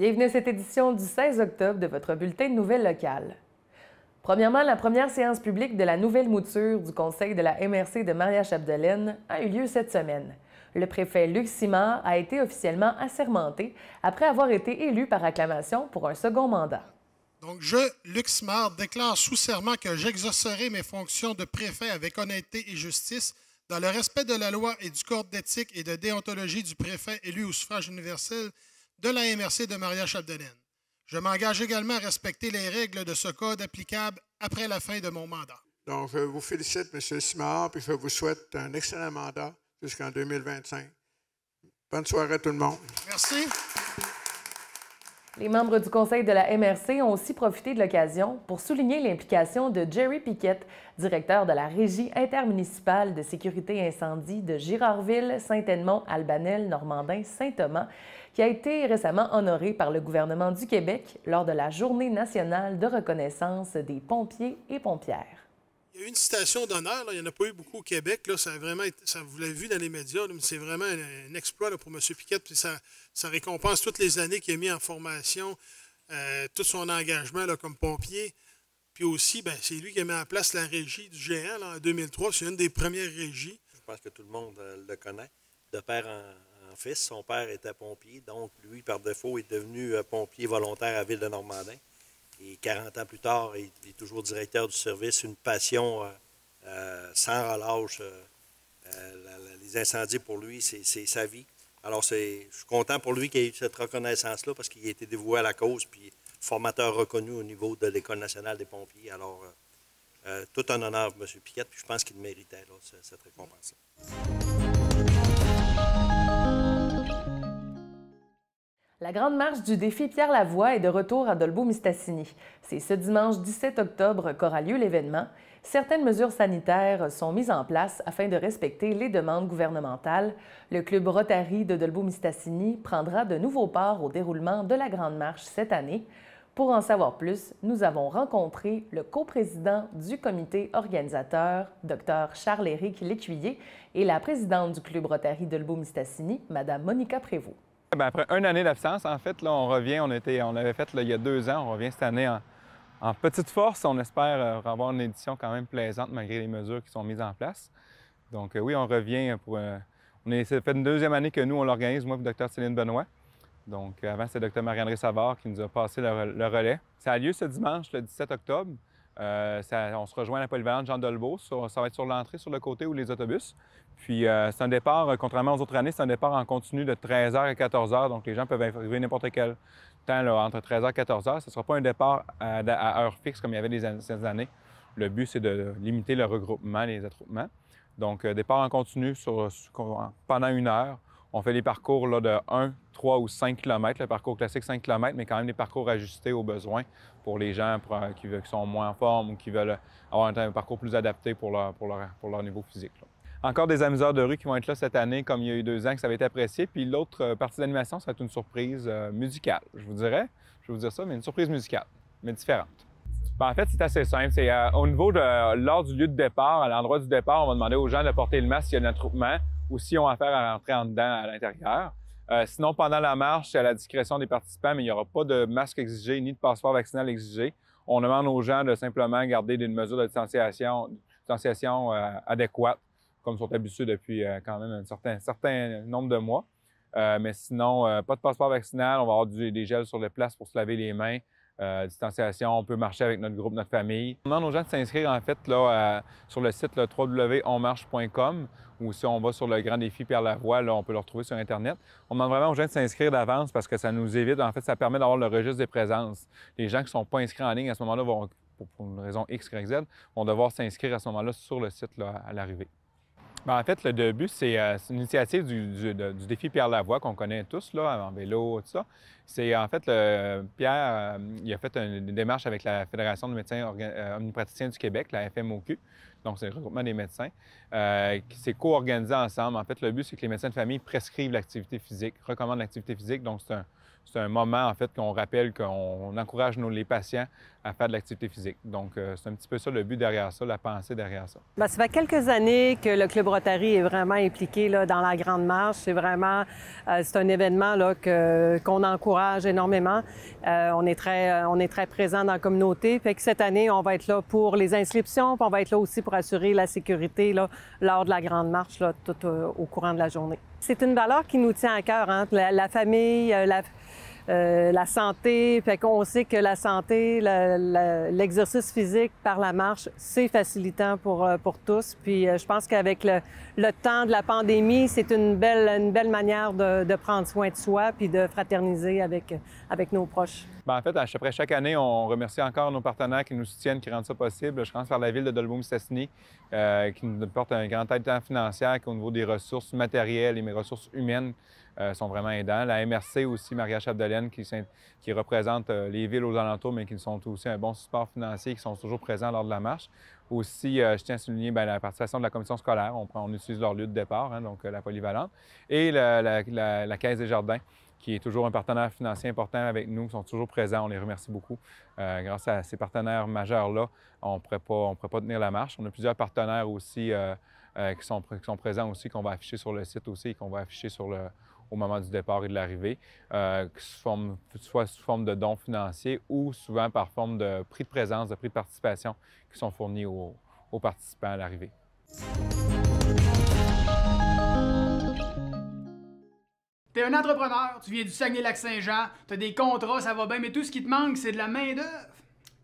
Bienvenue à cette édition du 16 octobre de votre bulletin de nouvelles locales. Premièrement, la première séance publique de la nouvelle mouture du Conseil de la MRC de Maria-Chapdelaine a eu lieu cette semaine. Le préfet Luc Simard a été officiellement assermenté après avoir été élu par acclamation pour un second mandat. Donc, je, Luc Simard, déclare sous serment que j'exercerai mes fonctions de préfet avec honnêteté et justice, dans le respect de la loi et du code d'éthique et de déontologie du préfet élu au suffrage universel de la MRC de Maria-Chapdelaine. Je m'engage également à respecter les règles de ce code applicables après la fin de mon mandat. Donc, je vous félicite, M. Simard, puis je vous souhaite un excellent mandat jusqu'en 2025. Bonne soirée à tout le monde. Merci. Les membres du Conseil de la MRC ont aussi profité de l'occasion pour souligner l'implication de Jerry Piquette, directeur de la Régie intermunicipale de sécurité incendie de Girardville, Saint-Edmond, Albanel, Normandin, Saint-Thomas, qui a été récemment honoré par le gouvernement du Québec lors de la Journée nationale de reconnaissance des pompiers et pompières. Il y a eu une citation d'honneur, il n'y en a pas eu beaucoup au Québec, là, ça vous l'avez vu dans les médias, mais c'est vraiment un exploit là, pour M. Piquette, puis ça récompense toutes les années qu'il a mis en formation, tout son engagement là, comme pompier. Puis aussi, c'est lui qui a mis en place la régie du géant là, en 2003, c'est une des premières régies. Je pense que tout le monde le connaît, de père en fils. Son père était pompier, donc lui, par défaut, est devenu pompier volontaire à Ville-de-Normandin. Et 40 ans plus tard, il est toujours directeur du service, une passion sans relâche. Les incendies, pour lui, c'est sa vie. Alors, je suis content pour lui qu'il ait eu cette reconnaissance-là parce qu'il a été dévoué à la cause, puis formateur reconnu au niveau de l'École nationale des pompiers. Alors, tout un honneur pour M. Piquette, puis je pense qu'il méritait là, cette récompense-là. La grande marche du défi Pierre Lavoie est de retour à Dolbeau-Mistassini. C'est ce dimanche 17 octobre qu'aura lieu l'événement. Certaines mesures sanitaires sont mises en place afin de respecter les demandes gouvernementales. Le club Rotary de Dolbeau-Mistassini prendra de nouveau part au déroulement de la grande marche cette année. Pour en savoir plus, nous avons rencontré le coprésident du comité organisateur, Dr Charles-Éric Lécuyer, et la présidente du club Rotary de Dolbeau-Mistassini, Mme Monica Prévost. Après une année d'absence, en fait, là, on revient. On avait fait là, il y a 2 ans. On revient cette année en petite force. On espère avoir une édition quand même plaisante malgré les mesures qui sont mises en place. Donc oui, on revient pour... Ça fait une 2e année que nous, on l'organise, moi et Dr Céline Benoît. Donc avant, c'est Dr Marie-André Savard qui nous a passé le relais. Ça a lieu ce dimanche, le 17 octobre. On se rejoint à la polyvalente Jean Dolbeau. Ça va être sur l'entrée, sur le côté où les autobus. Puis c'est un départ, contrairement aux autres années, c'est un départ en continu de 13h à 14h. Donc les gens peuvent arriver n'importe quel temps là, entre 13h et 14h. Ce ne sera pas un départ à heure fixe comme il y avait ces années. Le but, c'est de limiter le regroupement, les attroupements. Donc départ en continu pendant 1 heure. On fait des parcours là, de 1, 3 ou 5 km. Le parcours classique, 5 km, mais quand même des parcours ajustés aux besoins pour les gens qui sont moins en forme ou qui veulent avoir un parcours plus adapté pour leur niveau physique. Là. Encore des amuseurs de rue qui vont être là cette année, comme il y a eu 2 ans, que ça avait été apprécié. Puis l'autre partie d'animation, ça va être une surprise musicale, je vous dirais. Je vais vous dire ça, mais une surprise musicale, mais différente. En fait, c'est assez simple. C'est au niveau lors du lieu de départ, à l'endroit du départ, on va demander aux gens de porter le masque s'il y a un attroupement ou s'ils ont affaire à rentrer en dedans à l'intérieur. Sinon, pendant la marche, c'est à la discrétion des participants, mais il n'y aura pas de masque exigé ni de passeport vaccinal exigé. On demande aux gens de simplement garder une mesure de distanciation adéquate, comme ils sont habitués depuis quand même un certain nombre de mois. Mais sinon, pas de passeport vaccinal, on va avoir des gels sur les places pour se laver les mains. Distanciation, on peut marcher avec notre groupe, notre famille. On demande aux gens de s'inscrire en fait là, sur le site www.onmarche.com ou si on va sur le grand défi Pierre Lavoie, là, on peut le retrouver sur Internet. On demande vraiment aux gens de s'inscrire d'avance parce que ça nous évite, en fait, ça permet d'avoir le registre des présences. Les gens qui ne sont pas inscrits en ligne à ce moment-là, pour une raison X, Y, Z, vont devoir s'inscrire à ce moment-là sur le site là, à l'arrivée. En fait, le début, c'est une initiative du défi Pierre Lavoie qu'on connaît tous, là, en vélo, tout ça. C'est en fait, Pierre, il a fait une démarche avec la Fédération de médecins omnipraticiens du Québec, la FMOQ, donc c'est le regroupement des médecins, qui s'est co-organisé ensemble. En fait, le but, c'est que les médecins de famille prescrivent l'activité physique, recommandent l'activité physique, donc c'est c'est un moment, en fait, qu'on rappelle qu'on encourage les patients à faire de l'activité physique. Donc, c'est un petit peu ça le but derrière ça, la pensée derrière ça. Bien, ça fait quelques années que le Club Rotary est vraiment impliqué là, dans la Grande Marche. C'est vraiment c'est un événement là, qu'on encourage énormément. On est très présent dans la communauté. Fait que cette année, on va être là pour les inscriptions, puis on va être là aussi pour assurer la sécurité là, lors de la Grande Marche là, tout au courant de la journée. C'est une valeur qui nous tient à cœur, hein? La famille, la santé, fait qu'on sait que la santé, l'exercice physique par la marche, c'est facilitant pour tous. Puis je pense qu'avec le temps de la pandémie, c'est une belle manière de prendre soin de soi puis de fraterniser avec nos proches. Bien, en fait, après chaque année, on remercie encore nos partenaires qui nous soutiennent, qui rendent ça possible. Je commence par la Ville de Dolbeau-Mistassini, qui nous apporte un grand aide financière au niveau des ressources matérielles et mes ressources humaines sont vraiment aidants. La MRC aussi, Maria-Chapdelaine, qui représente les villes aux alentours, mais qui sont aussi un bon support financier, qui sont toujours présents lors de la marche. Aussi, je tiens à souligner la participation de la commission scolaire. On utilise leur lieu de départ, hein, donc la polyvalente, et la Caisse des jardins, qui est toujours un partenaire financier important avec nous, qui sont toujours présents. On les remercie beaucoup. Grâce à ces partenaires majeurs-là, on ne pourrait pas tenir la marche. On a plusieurs partenaires aussi qui sont présents aussi, qu'on va afficher sur le site aussi et qu'on va afficher au moment du départ et de l'arrivée, soit sous forme de dons financiers ou souvent par forme de prix de présence, de prix de participation qui sont fournis aux participants à l'arrivée. T'es un entrepreneur, tu viens du Saguenay-Lac-Saint-Jean, t'as des contrats, ça va bien, mais tout ce qui te manque, c'est de la main-d'œuvre.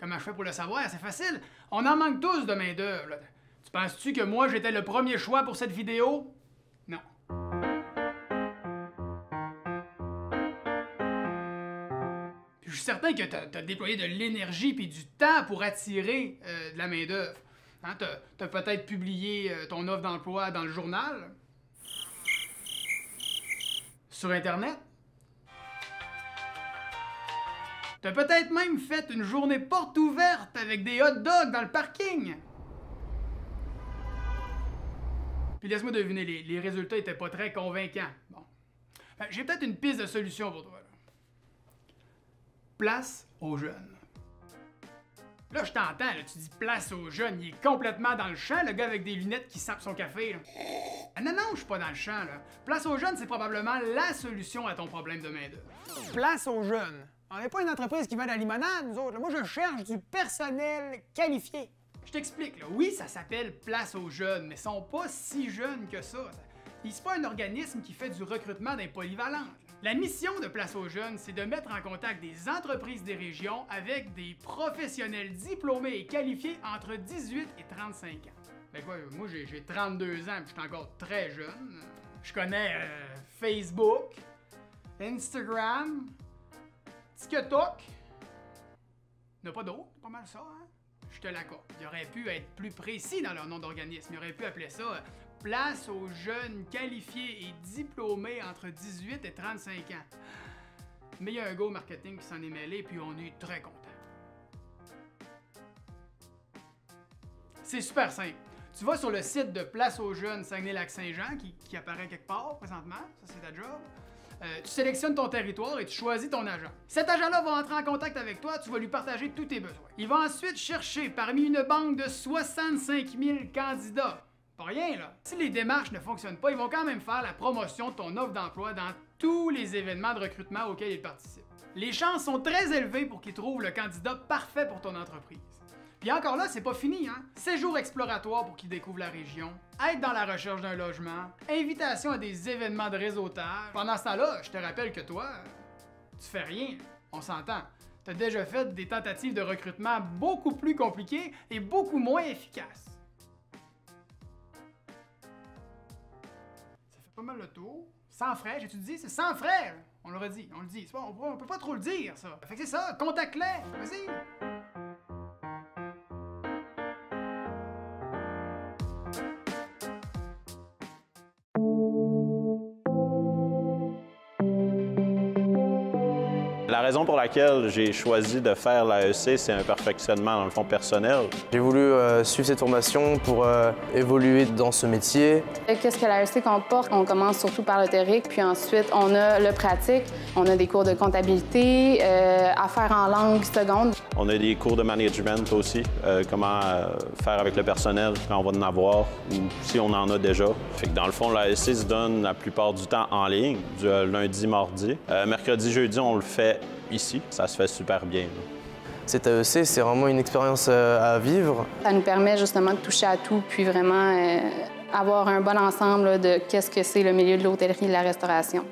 Comment je fais pour le savoir? C'est facile. On en manque tous de main-d'œuvre. Tu penses-tu que moi, j'étais le premier choix pour cette vidéo? Non. Puis je suis certain que t'as déployé de l'énergie puis du temps pour attirer de la main-d'œuvre. Hein, t'as peut-être publié ton offre d'emploi dans le journal. Sur Internet? T'as peut-être même fait une journée porte ouverte avec des hot dogs dans le parking. Puis laisse-moi deviner, les résultats étaient pas très convaincants. Bon. J'ai peut-être une piste de solution pour toi. Là. Place aux jeunes. Là, je t'entends, là, tu dis place aux jeunes, il est complètement dans le champ, le gars avec des lunettes qui sape son café. Là. Ah non, je suis pas dans le champ, là. Place aux jeunes, c'est probablement la solution à ton problème de main-d'œuvre. Place aux jeunes. On n'est pas une entreprise qui vend de la limonade, nous autres. Moi, je cherche du personnel qualifié. Je t'explique, là. Oui, ça s'appelle Place aux jeunes, mais ils sont pas si jeunes que ça. C'est pas un organisme qui fait du recrutement d'un polyvalent. La mission de Place aux jeunes, c'est de mettre en contact des entreprises des régions avec des professionnels diplômés et qualifiés entre 18 et 35 ans. Ben quoi, moi j'ai 32 ans et je suis encore très jeune. Je connais Facebook, Instagram, TikTok. Il n'y en a pas d'autres, pas mal ça, hein? Je te l'accorde. Ils auraient pu être plus précis dans leur nom d'organisme. Ils auraient pu appeler ça Place aux jeunes qualifiés et diplômés entre 18 et 35 ans. Mais il y a un gars au marketing qui s'en est mêlé, puis on est très content. C'est super simple. Tu vas sur le site de Place aux jeunes Saguenay-Lac-Saint-Jean, qui apparaît quelque part présentement, ça c'est ta job. Tu sélectionnes ton territoire et tu choisis ton agent. Cet agent-là va entrer en contact avec toi, tu vas lui partager tous tes besoins. Il va ensuite chercher parmi une banque de 65 000 candidats. Pas rien, là. Si les démarches ne fonctionnent pas, ils vont quand même faire la promotion de ton offre d'emploi dans tous les événements de recrutement auxquels ils participent. Les chances sont très élevées pour qu'ils trouvent le candidat parfait pour ton entreprise. Puis encore là, c'est pas fini, hein? Séjour exploratoire pour qu'ils découvrent la région, aide dans la recherche d'un logement, invitation à des événements de réseautage. Pendant ce temps-là, je te rappelle que toi, tu fais rien. On s'entend. T'as déjà fait des tentatives de recrutement beaucoup plus compliquées et beaucoup moins efficaces. Ça fait pas mal le tour. Sans frais, j'ai-tu dit? C'est sans frais! On l'aurait dit, on le dit. On peut pas trop le dire, ça. Fait que c'est ça, contacte-les! Vas-y! La raison pour laquelle j'ai choisi de faire l'AEC, c'est un perfectionnement dans le fond personnel. J'ai voulu suivre cette formation pour évoluer dans ce métier. Qu'est-ce que l'AEC comporte? On commence surtout par le théorique, puis ensuite on a le pratique. On a des cours de comptabilité, à faire en langue seconde. On a des cours de management aussi, comment faire avec le personnel quand on va en avoir ou si on en a déjà. Fait que dans le fond, l'AEC se donne la plupart du temps en ligne, du lundi, mardi. Mercredi, jeudi, on le fait ici. Ça se fait super bien. Cet AEC, c'est vraiment une expérience à vivre. Ça nous permet justement de toucher à tout, puis vraiment avoir un bon ensemble là, de qu'est-ce que c'est le milieu de l'hôtellerie et de la restauration.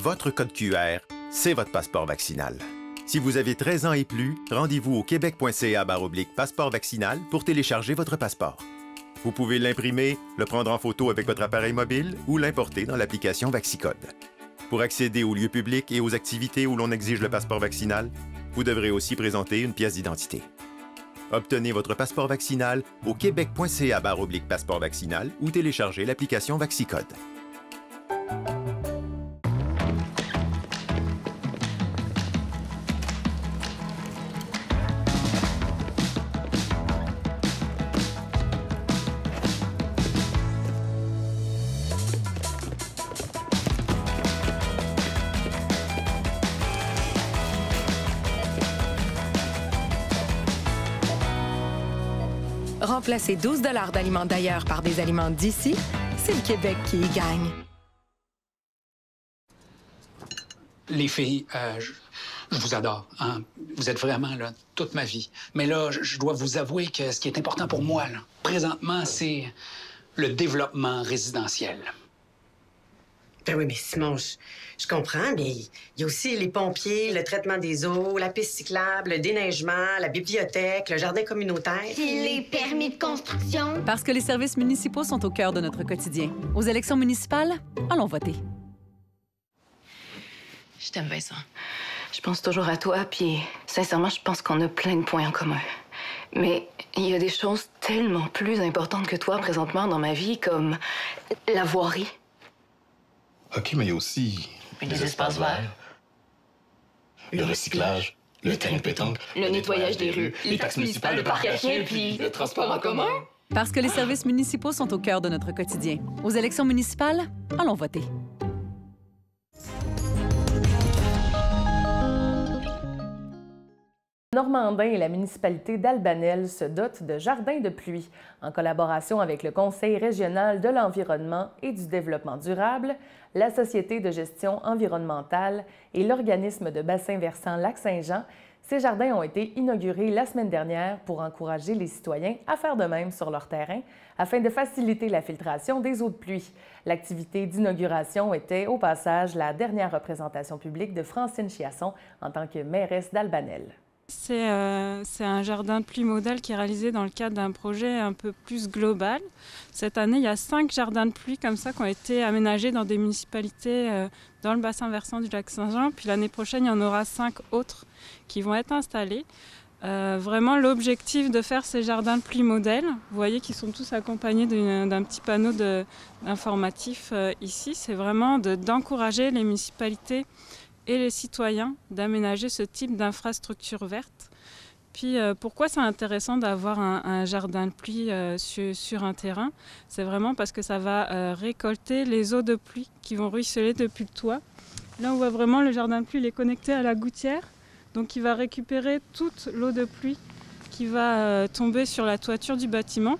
Votre code QR, c'est votre passeport vaccinal. Si vous avez 13 ans et plus, rendez-vous au québec.ca/passeport vaccinal pour télécharger votre passeport. Vous pouvez l'imprimer, le prendre en photo avec votre appareil mobile ou l'importer dans l'application VaxiCode. Pour accéder aux lieux publics et aux activités où l'on exige le passeport vaccinal, vous devrez aussi présenter une pièce d'identité. Obtenez votre passeport vaccinal au québec.ca/passeport vaccinal ou téléchargez l'application VaxiCode. Remplacer 12 $ d'aliments d'ailleurs par des aliments d'ici, c'est le Québec qui y gagne. Les filles, je vous adore. Hein? Vous êtes vraiment là, toute ma vie. Mais là, je dois vous avouer que ce qui est important pour moi, là, présentement, c'est le développement résidentiel. Ben oui, mais Simon, je comprends, mais il y a aussi les pompiers, le traitement des eaux, la piste cyclable, le déneigement, la bibliothèque, le jardin communautaire. Puis les permis de construction. Parce que les services municipaux sont au cœur de notre quotidien. Aux élections municipales, allons voter. Je t'aime, Vincent. Je pense toujours à toi, puis sincèrement, je pense qu'on a plein de points en commun. Mais il y a des choses tellement plus importantes que toi présentement dans ma vie, comme la voirie. OK, mais il y a aussi les espaces verts, le recyclage, le terrain de pétanque, le nettoyage des rues, les taxes municipales de parc à chiens, puis le transport en commun. Parce que les services municipaux sont au cœur de notre quotidien. Aux élections municipales, allons voter. Normandin et la municipalité d'Albanel se dotent de jardins de pluie. En collaboration avec le Conseil régional de l'environnement et du développement durable, la Société de gestion environnementale et l'organisme de bassin versant Lac-Saint-Jean, ces jardins ont été inaugurés la semaine dernière pour encourager les citoyens à faire de même sur leur terrain afin de faciliter la filtration des eaux de pluie. L'activité d'inauguration était, au passage, la dernière représentation publique de Francine Chiasson en tant que mairesse d'Albanel. C'est un jardin de pluie modèle qui est réalisé dans le cadre d'un projet un peu plus global. Cette année, il y a 5 jardins de pluie comme ça qui ont été aménagés dans des municipalités dans le bassin versant du lac Saint-Jean. Puis l'année prochaine, il y en aura 5 autres qui vont être installés. Vraiment, l'objectif de faire ces jardins de pluie modèle, vous voyez qu'ils sont tous accompagnés d'un petit panneau informatif ici, c'est vraiment d'encourager les municipalités et les citoyens d'aménager ce type d'infrastructure verte. Puis pourquoi c'est intéressant d'avoir un jardin de pluie sur un terrain? C'est vraiment parce que ça va récolter les eaux de pluie qui vont ruisseler depuis le toit. Là, on voit vraiment le jardin de pluie, il est connecté à la gouttière. Donc il va récupérer toute l'eau de pluie qui va tomber sur la toiture du bâtiment.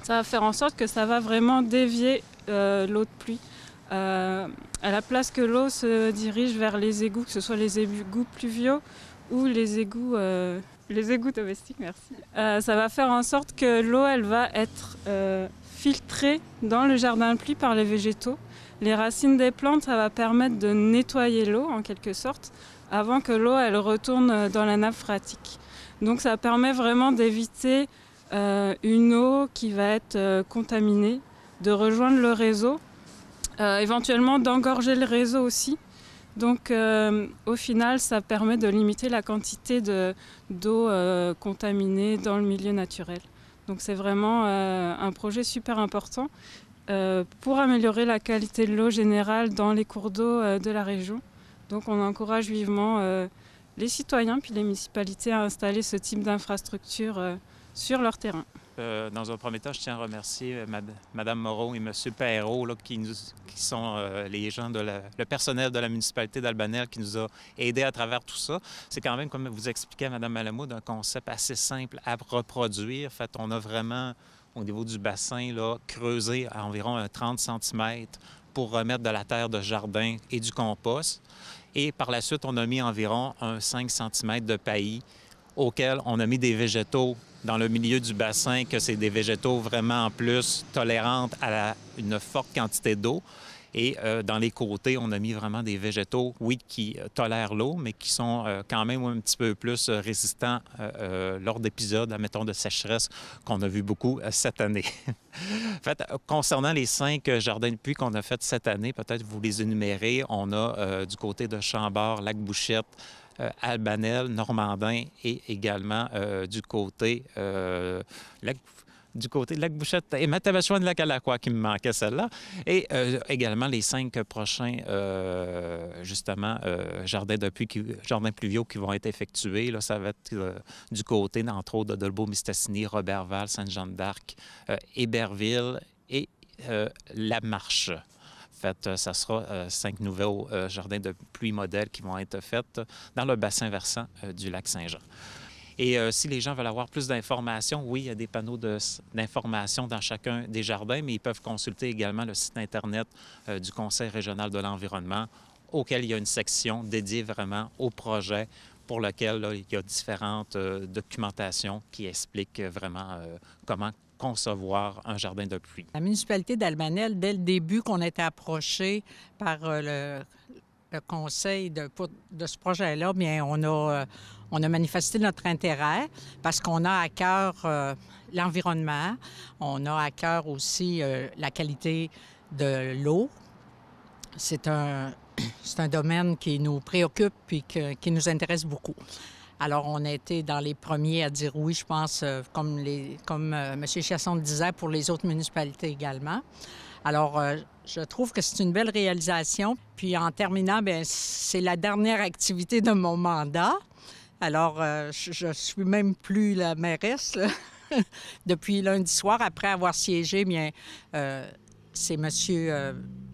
Ça va faire en sorte que ça va vraiment dévier l'eau de pluie. À la place que l'eau se dirige vers les égouts, que ce soit les égouts pluviaux ou les égouts domestiques, merci. Ça va faire en sorte que l'eau, elle va être filtrée dans le jardin de pluie par les végétaux. Les racines des plantes, ça va permettre de nettoyer l'eau en quelque sorte avant que l'eau, elle retourne dans la nappe phréatique. Donc ça permet vraiment d'éviter une eau qui va être contaminée, de rejoindre le réseau. Éventuellement d'engorger le réseau aussi. Donc au final, ça permet de limiter la quantité d'eau contaminée dans le milieu naturel. Donc c'est vraiment un projet super important. pour améliorer la qualité de l'eau générale dans les cours d'eau de la région. Donc on encourage vivement les citoyens puis les municipalités à installer ce type d'infrastructure sur leur terrain. Dans un premier temps, je tiens à remercier Mme Moreau et M. Perrault, là, qui sont les gens le personnel de la municipalité d'Albanel qui nous a aidés à travers tout ça. C'est quand même, comme vous expliquez à Mme Malamud, un concept assez simple à reproduire. En fait, on a vraiment, au niveau du bassin, là, creusé à environ 30 cm pour remettre de la terre de jardin et du compost. Et par la suite, on a mis environ 5 cm de paillis auquel on a mis des végétaux dans le milieu du bassin, que c'est des végétaux vraiment en plus tolérantes à une forte quantité d'eau. Et dans les côtés, on a mis vraiment des végétaux, oui, qui tolèrent l'eau, mais qui sont quand même un petit peu plus résistants lors d'épisodes, admettons, de sécheresse qu'on a vu beaucoup cette année. En fait, concernant les 5 jardins de pluie qu'on a fait cette année, peut-être vous les énumérez, on a du côté de Chambord, Lac-Bouchette, Albanel, Normandin et également du côté de Lac-Bouchette et Matavachouane-Lac-Alaqua qui me manquait celle-là. Et également les 5 prochains, justement, jardins pluviaux qui vont être effectués. Là, ça va être du côté, entre autres, de Dolbeau-Mistassini, Robertval, Sainte-Jeanne-d'Arc, Héberville et La Marche. En fait, ça sera 5 nouveaux jardins de pluie modèles qui vont être faits dans le bassin versant du lac Saint-Jean. Et si les gens veulent avoir plus d'informations, oui, il y a des panneaux d'information dans chacun des jardins, mais ils peuvent consulter également le site Internet du Conseil régional de l'environnement, auquel il y a une section dédiée vraiment au projet pour lequel là, il y a différentes documentations qui expliquent vraiment comment concevoir un jardin de pluie. La municipalité d'Albanel, dès le début qu'on a été approché par le conseil de ce projet-là, bien, on a manifesté notre intérêt parce qu'on a à cœur l'environnement, on a à cœur aussi la qualité de l'eau. C'est un domaine qui nous préoccupe et qui nous intéresse beaucoup. Alors, on a été dans les premiers à dire oui, je pense, comme M. Chasson le disait, pour les autres municipalités également. Alors, je trouve que c'est une belle réalisation. Puis, en terminant, bien, c'est la dernière activité de mon mandat. Alors, je suis même plus la mairesse là. Depuis lundi soir, après avoir siégé, bien, c'est M.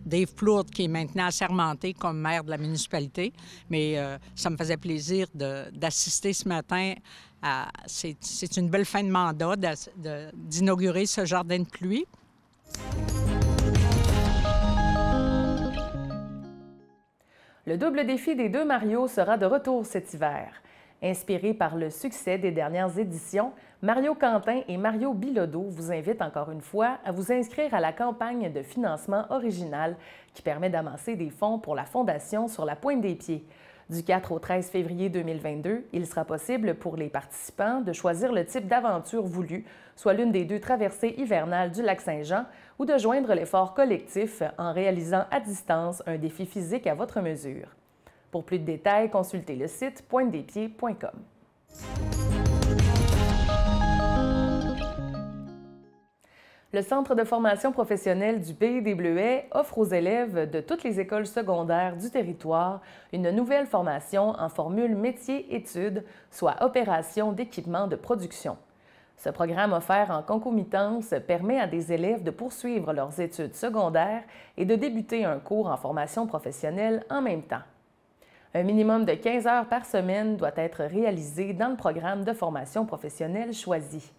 Dave Plourde qui est maintenant assermenté comme maire de la municipalité. Mais ça me faisait plaisir d'assister ce matin à... C'est une belle fin de mandat d'inaugurer ce jardin de pluie. Le double défi des 2 Mario sera de retour cet hiver. Inspiré par le succès des dernières éditions, Mario Quentin et Mario Bilodeau vous invitent encore une fois à vous inscrire à la campagne de financement original qui permet d'amasser des fonds pour la Fondation Sur la Pointe des Pieds. Du 4 au 13 février 2022, il sera possible pour les participants de choisir le type d'aventure voulue, soit l'une des 2 traversées hivernales du lac Saint-Jean, ou de joindre l'effort collectif en réalisant à distance un défi physique à votre mesure. Pour plus de détails, consultez le site pointedespieds.com. Le Centre de formation professionnelle du Pays des Bleuets offre aux élèves de toutes les écoles secondaires du territoire une nouvelle formation en formule métier-études, soit opération d'équipement de production. Ce programme offert en concomitance permet à des élèves de poursuivre leurs études secondaires et de débuter un cours en formation professionnelle en même temps. Un minimum de 15 heures par semaine doit être réalisé dans le programme de formation professionnelle choisi.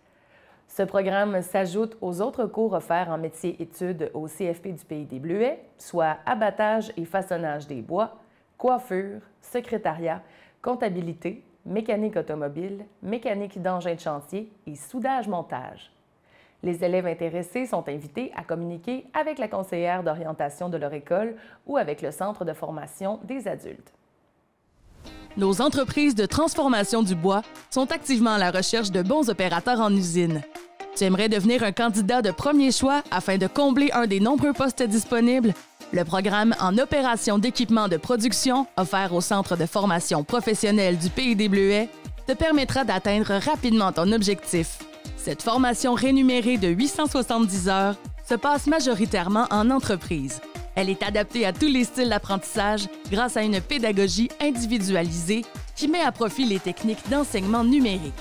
Ce programme s'ajoute aux autres cours offerts en métier-études au CFP du Pays des Bleuets, soit abattage et façonnage des bois, coiffure, secrétariat, comptabilité, mécanique automobile, mécanique d'engins de chantier et soudage-montage. Les élèves intéressés sont invités à communiquer avec la conseillère d'orientation de leur école ou avec le centre de formation des adultes. Nos entreprises de transformation du bois sont activement à la recherche de bons opérateurs en usine. Tu aimerais devenir un candidat de premier choix afin de combler un des nombreux postes disponibles? Le programme en opération d'équipement de production, offert au Centre de formation professionnelle du Pays des Bleuets, te permettra d'atteindre rapidement ton objectif. Cette formation rémunérée de 870 heures se passe majoritairement en entreprise. Elle est adaptée à tous les styles d'apprentissage grâce à une pédagogie individualisée qui met à profit les techniques d'enseignement numérique.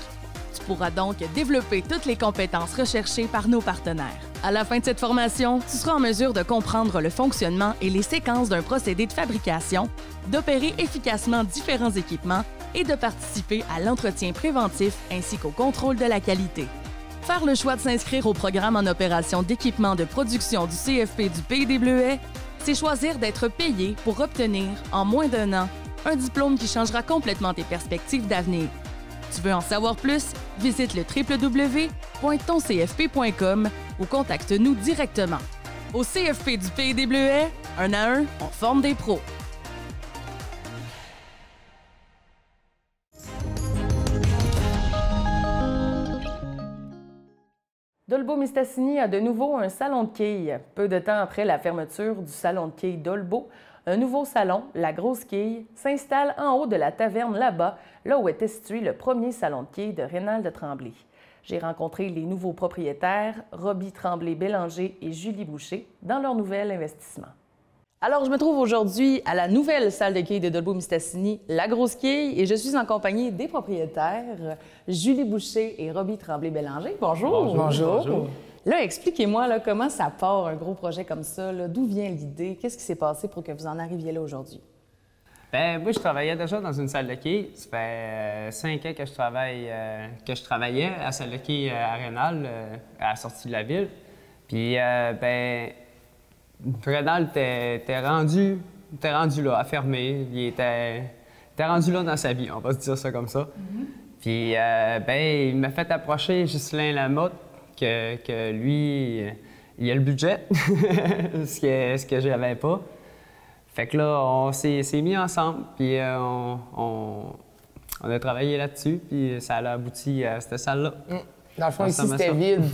Tu pourras donc développer toutes les compétences recherchées par nos partenaires. À la fin de cette formation, tu seras en mesure de comprendre le fonctionnement et les séquences d'un procédé de fabrication, d'opérer efficacement différents équipements et de participer à l'entretien préventif ainsi qu'au contrôle de la qualité. Faire le choix de s'inscrire au programme en opération d'équipement de production du CFP du Pays des Bleuets, c'est choisir d'être payé pour obtenir, en moins d'1 an, un diplôme qui changera complètement tes perspectives d'avenir. Tu veux en savoir plus? Visite le www.toncfp.com ou contacte-nous directement. Au CFP du Pays des Bleuets, 1 à 1, on forme des pros. Dolbeau-Mistassini a de nouveau un salon de quilles. Peu de temps après la fermeture du salon de quilles Dolbeau, un nouveau salon, la Grosse Quille, s'installe en haut de la taverne là-bas, là où était situé le premier salon de quilles de Rénal Tremblay. J'ai rencontré les nouveaux propriétaires, Roby Tremblay-Bélanger et Julie Boucher, dans leur nouvel investissement. Alors, je me trouve aujourd'hui à la nouvelle salle de quilles de Dolbeau-Mistassini, la Grosse Quille, et je suis en compagnie des propriétaires, Julie Boucher et Roby Tremblay-Bélanger. Bonjour. Bonjour. Bonjour. Là, expliquez-moi là, comment ça part un gros projet comme ça, d'où vient l'idée, qu'est-ce qui s'est passé pour que vous en arriviez là aujourd'hui? Bien, moi, je travaillais déjà dans une salle de quilles. Ça fait 5 ans que je travaillais à la salle de quilles à Rénal, à la sortie de la ville. Puis, Rénal t'es rendu là, à fermer. Il était rendu là dans sa vie, on va se dire ça comme ça. Puis, il m'a fait approcher Ghislain Lamotte, que lui, il a le budget, ce que j'avais pas. Fait que là, on s'est mis ensemble, puis on a travaillé là-dessus, puis ça a abouti à cette salle-là. Dans le fond, ici, c'était vide.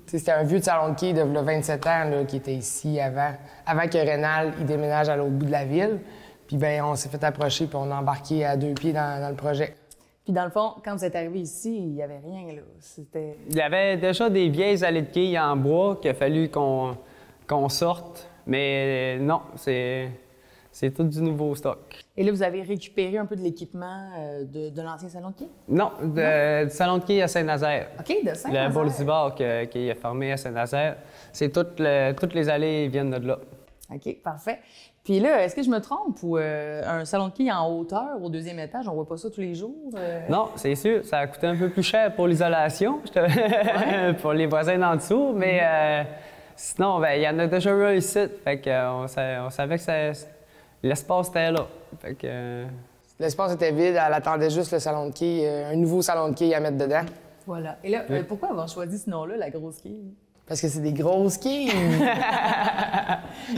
C'était un vieux salon de quilles de 27 ans là, qui était ici avant que Rénal il déménage à l'autre bout de la ville. Puis bien, on s'est fait approcher, puis on a embarqué à 2 pieds dans le projet. Puis dans le fond, quand vous êtes arrivé ici, il n'y avait rien, là. Il y avait déjà des vieilles allées de quilles en bois qu'il a fallu qu'on sorte. Mais non, c'est tout du nouveau stock. Et là, vous avez récupéré un peu de l'équipement de l'ancien salon de quilles? Non, du salon de quilles à Saint-Nazaire. OK, de Saint-Nazaire. Le Bolzibar qui est fermé à Saint-Nazaire. C'est toutes les allées viennent de là. OK, parfait. Puis là, est-ce que je me trompe ou un salon de quilles en hauteur au 2e étage, on voit pas ça tous les jours? Non, c'est sûr. Ça a coûté un peu plus cher pour l'isolation, pour les voisins d'en dessous, mais sinon, il y en a déjà eu un ici. Fait qu'on savait que l'espace était là. Fait que... L'espace était vide, elle attendait juste le salon de quilles, un nouveau salon de quilles à mettre dedans. Voilà. Et là, pourquoi avoir choisi ce nom-là, la Grosse Quille? Parce que c'est des grosses quilles.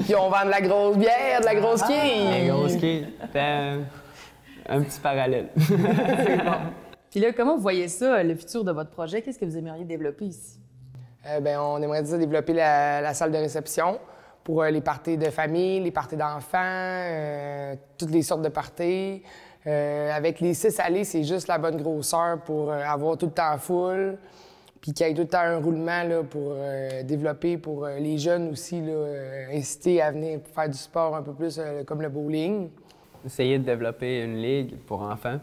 Puis on vend de la grosse bière, de la grosse quille. Les grosses quilles. C'est un petit parallèle. C'est bon. Puis là, comment vous voyez ça, le futur de votre projet? Qu'est-ce que vous aimeriez développer ici? On aimerait développer la salle de réception pour les parties de famille, les parties d'enfants, toutes les sortes de parties. Avec les 6 allées, c'est juste la bonne grosseur pour avoir tout le temps full. Puis qu'il y ait tout le temps un roulement là, pour développer pour les jeunes aussi, là, inciter à venir faire du sport un peu plus comme le bowling. Essayer de développer une ligue pour enfants,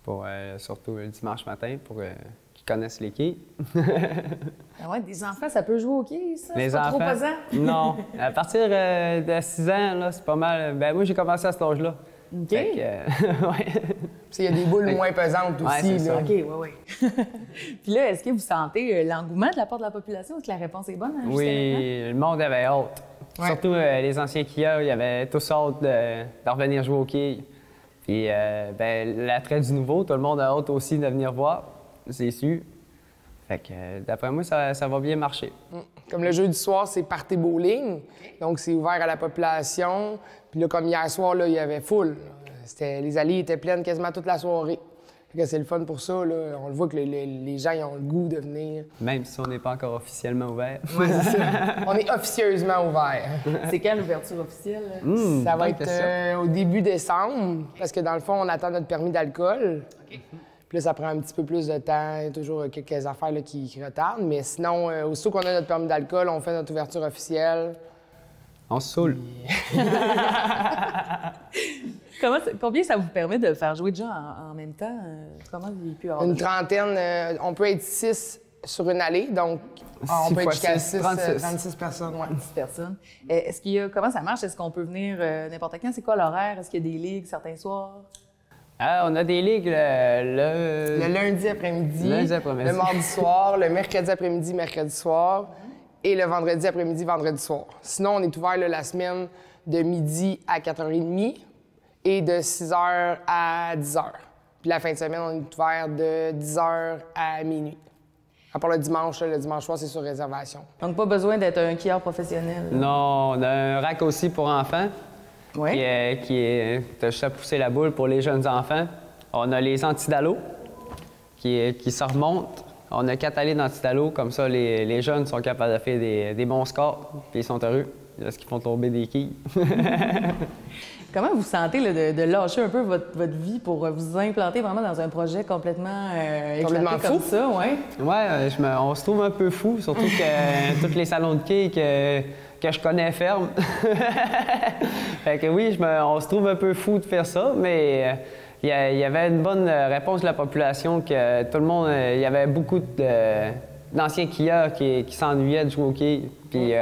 pour, surtout le dimanche matin, pour qu'ils connaissent les quilles. Ah ouais, des enfants, ça peut jouer au quilles, ça? Les c'est pas enfants, trop pesant? Non. À partir de 6 ans, là, c'est pas mal. Ben moi, j'ai commencé à cet âge-là. OK. Ouais. Il y a des boules moins pesantes aussi. Ouais, c'est là. ça. OK, oui. Puis là, est-ce que vous sentez l'engouement de la part de la population? Est-ce que la réponse est bonne? Hein, oui, le monde avait hâte. Ouais. Surtout les anciens quilleurs, ils avaient tous hâte de revenir jouer au quilles. Puis l'attrait du nouveau, tout le monde a hâte aussi de venir voir, c'est sûr. Fait que d'après moi, ça va bien marcher. Comme le jeudi soir, c'est party bowling. Donc, c'est ouvert à la population. Puis là, comme hier soir, là, il y avait full. Les allées étaient pleines quasiment toute la soirée. Fait que c'est le fun pour ça. Là. On le voit que les gens ils ont le goût de venir. Même si on n'est pas encore officiellement ouvert. Oui, c'est ça. On est officieusement ouvert. C'est quand l'ouverture officielle? Ça va être au début décembre. Parce que dans le fond, on attend notre permis d'alcool. OK. Puis là, ça prend un petit peu plus de temps. Il y a toujours quelques affaires là, qui retardent. Mais sinon, aussitôt qu'on a notre permis d'alcool, on fait notre ouverture officielle. On se saoule. Combien ça vous permet de faire jouer de gens en même temps? Comment il peut y avoir Une trentaine. On peut être 6 sur une allée, donc on peut être jusqu'à 36 personnes. Ouais. 10 personnes. Est-ce qu'il y a, comment ça marche? Est-ce qu'on peut venir n'importe quand? C'est quoi l'horaire? Est-ce qu'il y a des ligues certains soirs? On a des ligues le lundi après-midi, le mardi soir, le mercredi après-midi, mercredi soir, et le vendredi après-midi, vendredi soir. Sinon, on est ouvert là, la semaine de midi à 4h30 et de 6h à 10h. Puis la fin de semaine, on est ouvert de 10h à minuit. À part le dimanche soir, c'est sur réservation. Donc, pas besoin d'être un skieur professionnel? Non, on a un rack aussi pour enfants. Oui. Qui est t'as juste à pousser la boule pour les jeunes enfants. On a les antidalo qui se remontent. On a 4 allées d'antidalo, comme ça les jeunes sont capables de faire des bons scores, puis ils sont heureux parce qu'ils font tomber des quilles. Comment vous sentez là, de lâcher un peu votre vie pour vous implanter vraiment dans un projet complètement éclaté comme ça? Ouais, on se trouve un peu fou, surtout que tous les salons de quilles que je connais ferment. Fait que oui, on se trouve un peu fou de faire ça, mais il y avait une bonne réponse de la population que tout le monde... Il y avait beaucoup d'anciens quilleurs qui s'ennuyaient de jouer au quilles, puis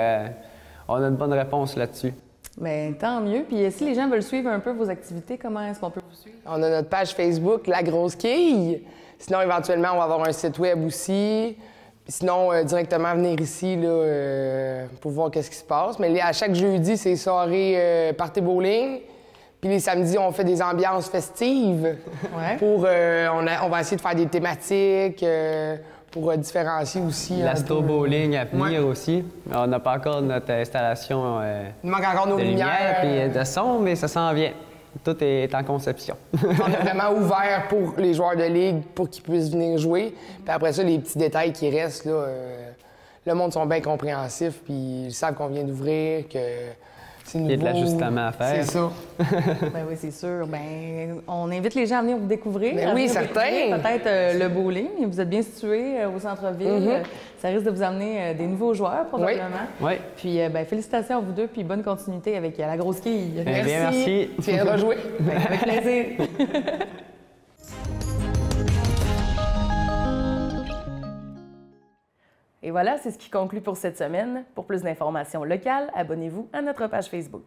on a une bonne réponse là-dessus. Bien, tant mieux. Puis si les gens veulent suivre un peu vos activités, comment est-ce qu'on peut vous suivre? On a notre page Facebook, La Grosse Quille. Sinon, éventuellement, on va avoir un site web aussi. Sinon, directement venir ici là, pour voir qu'est-ce qui se passe. Mais à chaque jeudi, c'est soirée party bowling. Puis les samedis, on fait des ambiances festives. Ouais. On va essayer de faire des thématiques pour différencier aussi. L'astro bowling à venir aussi. On n'a pas encore notre installation il manque encore nos lumières puis de son, mais ça s'en vient. Tout est en conception. On est vraiment ouvert pour les joueurs de ligue pour qu'ils puissent venir jouer. Puis après ça, les petits détails qui restent, là, le monde sont bien compréhensifs, puis ils savent qu'on vient d'ouvrir, que c'est nouveau. Il y a de l'ajustement à faire. C'est ça. Ben oui, c'est sûr. Ben, on invite les gens à venir vous découvrir. Ben oui, certain. Peut-être le bowling. Vous êtes bien situé au centre-ville. Ça risque de vous amener des nouveaux joueurs, probablement. Oui. Puis, félicitations à vous deux, puis bonne continuité avec La Grosse Quille. Merci. Tu viendras jouer. Ben, avec plaisir. Et voilà, c'est ce qui conclut pour cette semaine. Pour plus d'informations locales, abonnez-vous à notre page Facebook.